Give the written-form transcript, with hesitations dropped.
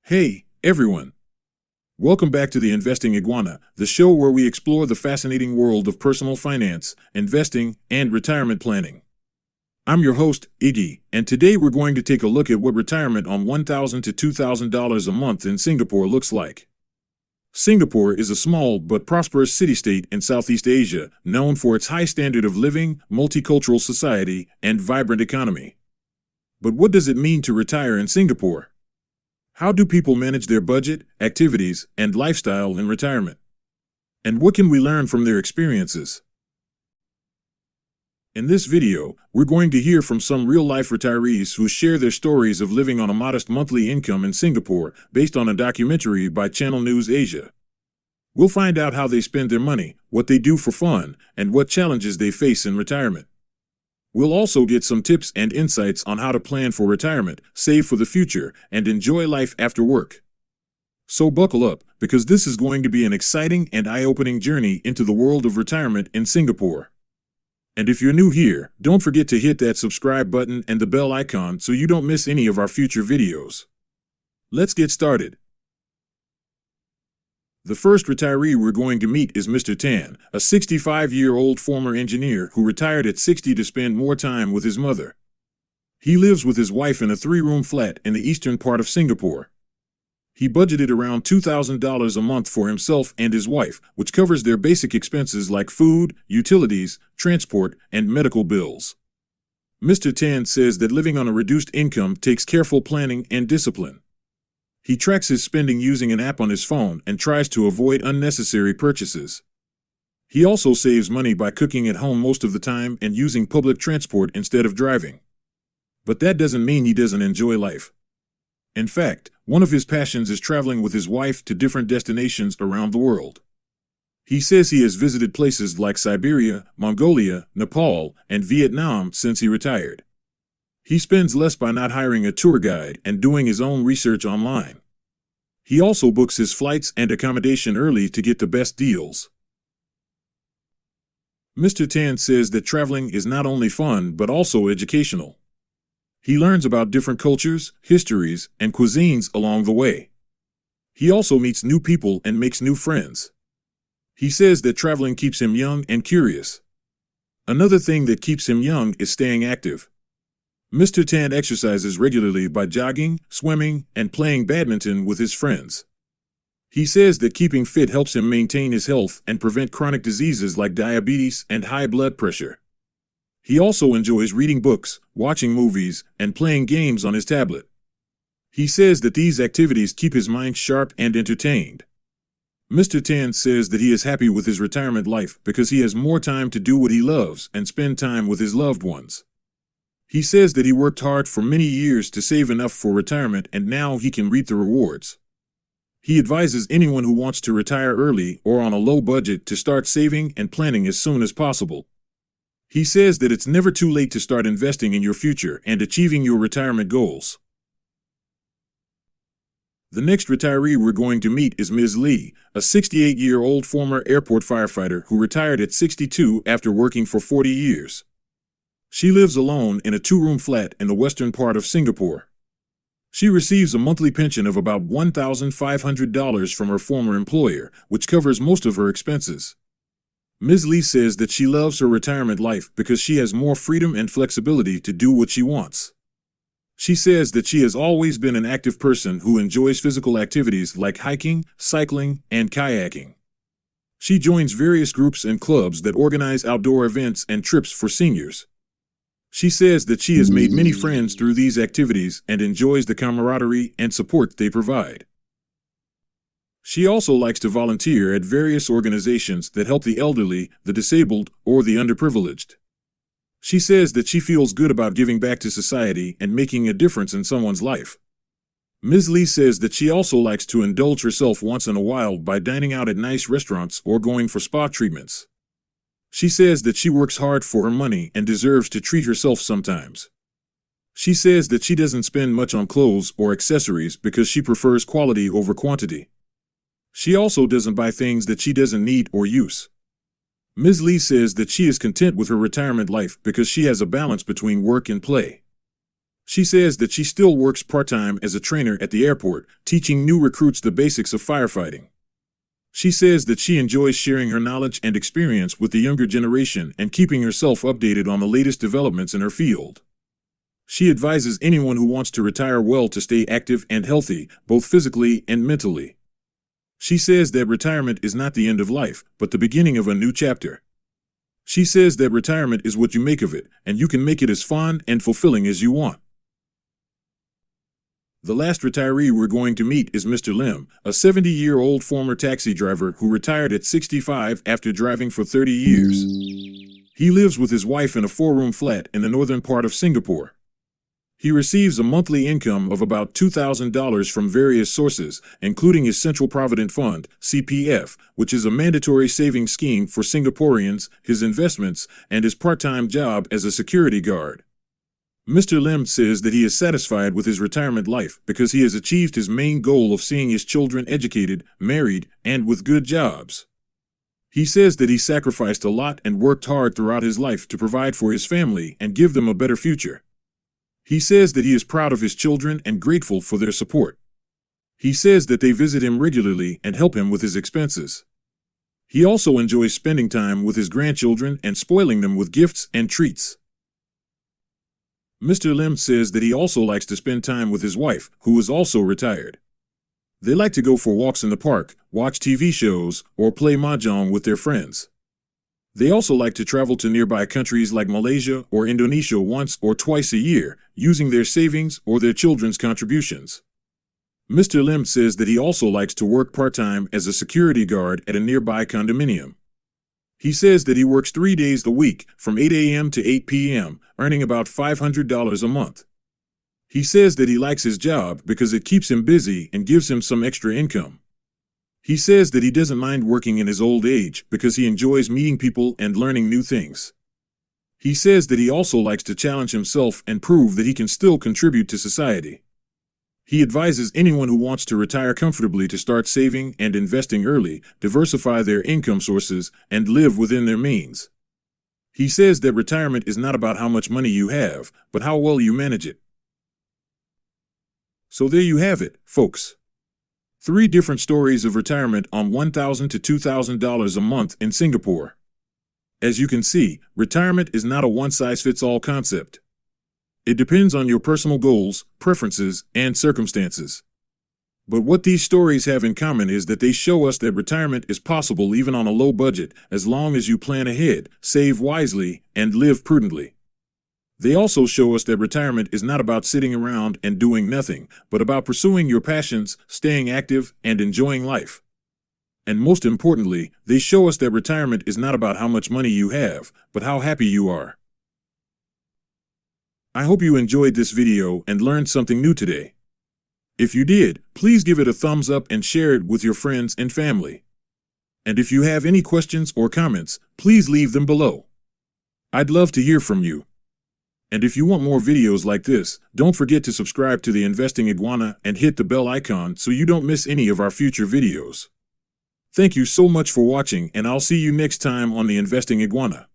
Hey, everyone. Welcome back to the Investing Iguana, the show where we explore the fascinating world of personal finance, investing, and retirement planning. I'm your host, Iggy, and today we're going to take a look at what retirement on $1,000 to $2,000 a month in Singapore looks like. Singapore is a small but prosperous city-state in Southeast Asia, known for its high standard of living, multicultural society, and vibrant economy. But what does it mean to retire in Singapore? How do people manage their budget, activities, and lifestyle in retirement? And what can we learn from their experiences? In this video, we're going to hear from some real-life retirees who share their stories of living on a modest monthly income in Singapore based on a documentary by Channel News Asia. We'll find out how they spend their money, what they do for fun, and what challenges they face in retirement. We'll also get some tips and insights on how to plan for retirement, save for the future, and enjoy life after work. So buckle up, because this is going to be an exciting and eye-opening journey into the world of retirement in Singapore. And if you're new here, don't forget to hit that subscribe button and the bell icon so you don't miss any of our future videos. Let's get started. The first retiree we're going to meet is Mr. Tan, a 65-year-old former engineer who retired at 60 to spend more time with his mother. He lives with his wife in a 3-room flat in the eastern part of Singapore. He budgeted around $2,000 a month for himself and his wife, which covers their basic expenses like food, utilities, transport, and medical bills. Mr. Tan says that living on a reduced income takes careful planning and discipline. He tracks his spending using an app on his phone and tries to avoid unnecessary purchases. He also saves money by cooking at home most of the time and using public transport instead of driving. But that doesn't mean he doesn't enjoy life. In fact, one of his passions is traveling with his wife to different destinations around the world. He says he has visited places like Siberia, Mongolia, Nepal, and Vietnam since he retired. He spends less by not hiring a tour guide and doing his own research online. He also books his flights and accommodation early to get the best deals. Mr. Tan says that traveling is not only fun but also educational. He learns about different cultures, histories, and cuisines along the way. He also meets new people and makes new friends. He says that traveling keeps him young and curious. Another thing that keeps him young is staying active. Mr. Tan exercises regularly by jogging, swimming, and playing badminton with his friends. He says that keeping fit helps him maintain his health and prevent chronic diseases like diabetes and high blood pressure. He also enjoys reading books, watching movies, and playing games on his tablet. He says that these activities keep his mind sharp and entertained. Mr. Tan says that he is happy with his retirement life because he has more time to do what he loves and spend time with his loved ones. He says that he worked hard for many years to save enough for retirement and now he can reap the rewards. He advises anyone who wants to retire early or on a low budget to start saving and planning as soon as possible. He says that it's never too late to start investing in your future and achieving your retirement goals. The next retiree we're going to meet is Ms. Lee, a 68-year-old former airport firefighter who retired at 62 after working for 40 years. She lives alone in a 2-room flat in the western part of Singapore. She receives a monthly pension of about $1,500 from her former employer, which covers most of her expenses. Ms. Lee says that she loves her retirement life because she has more freedom and flexibility to do what she wants. She says that she has always been an active person who enjoys physical activities like hiking, cycling, and kayaking. She joins various groups and clubs that organize outdoor events and trips for seniors. She says that she has made many friends through these activities and enjoys the camaraderie and support they provide. She also likes to volunteer at various organizations that help the elderly, the disabled, or the underprivileged. She says that she feels good about giving back to society and making a difference in someone's life. Ms. Lee says that she also likes to indulge herself once in a while by dining out at nice restaurants or going for spa treatments. She says that she works hard for her money and deserves to treat herself sometimes. She says that she doesn't spend much on clothes or accessories because she prefers quality over quantity. She also doesn't buy things that she doesn't need or use. Ms. Lee says that she is content with her retirement life because she has a balance between work and play. She says that she still works part-time as a trainer at the airport, teaching new recruits the basics of firefighting. She says that she enjoys sharing her knowledge and experience with the younger generation and keeping herself updated on the latest developments in her field. She advises anyone who wants to retire well to stay active and healthy, both physically and mentally. She says that retirement is not the end of life, but the beginning of a new chapter. She says that retirement is what you make of it, and you can make it as fun and fulfilling as you want. The last retiree we're going to meet is Mr. Lim, a 70-year-old former taxi driver who retired at 65 after driving for 30 years. He lives with his wife in a 4-room flat in the northern part of Singapore. He receives a monthly income of about $2,000 from various sources, including his Central Provident Fund, CPF, which is a mandatory savings scheme for Singaporeans, his investments, and his part-time job as a security guard. Mr. Lim says that he is satisfied with his retirement life because he has achieved his main goal of seeing his children educated, married, and with good jobs. He says that he sacrificed a lot and worked hard throughout his life to provide for his family and give them a better future. He says that he is proud of his children and grateful for their support. He says that they visit him regularly and help him with his expenses. He also enjoys spending time with his grandchildren and spoiling them with gifts and treats. Mr. Lim says that he also likes to spend time with his wife, who is also retired. They like to go for walks in the park, watch TV shows, or play mahjong with their friends. They also like to travel to nearby countries like Malaysia or Indonesia once or twice a year, using their savings or their children's contributions. Mr. Lim says that he also likes to work part-time as a security guard at a nearby condominium. He says that he works 3 days a week, from 8 a.m. to 8 p.m., earning about $500 a month. He says that he likes his job because it keeps him busy and gives him some extra income. He says that he doesn't mind working in his old age because he enjoys meeting people and learning new things. He says that he also likes to challenge himself and prove that he can still contribute to society. He advises anyone who wants to retire comfortably to start saving and investing early, diversify their income sources, and live within their means. He says that retirement is not about how much money you have, but how well you manage it. So there you have it, folks. 3 different stories of retirement on $1,000 to $2,000 a month in Singapore. As you can see, retirement is not a one-size-fits-all concept. It depends on your personal goals, preferences, and circumstances. But what these stories have in common is that they show us that retirement is possible even on a low budget, as long as you plan ahead, save wisely, and live prudently. They also show us that retirement is not about sitting around and doing nothing, but about pursuing your passions, staying active, and enjoying life. And most importantly, they show us that retirement is not about how much money you have, but how happy you are. I hope you enjoyed this video and learned something new today. If you did, please give it a thumbs up and share it with your friends and family. And if you have any questions or comments, please leave them below. I'd love to hear from you. And if you want more videos like this, don't forget to subscribe to the Investing Iguana and hit the bell icon so you don't miss any of our future videos. Thank you so much for watching, and I'll see you next time on the Investing Iguana.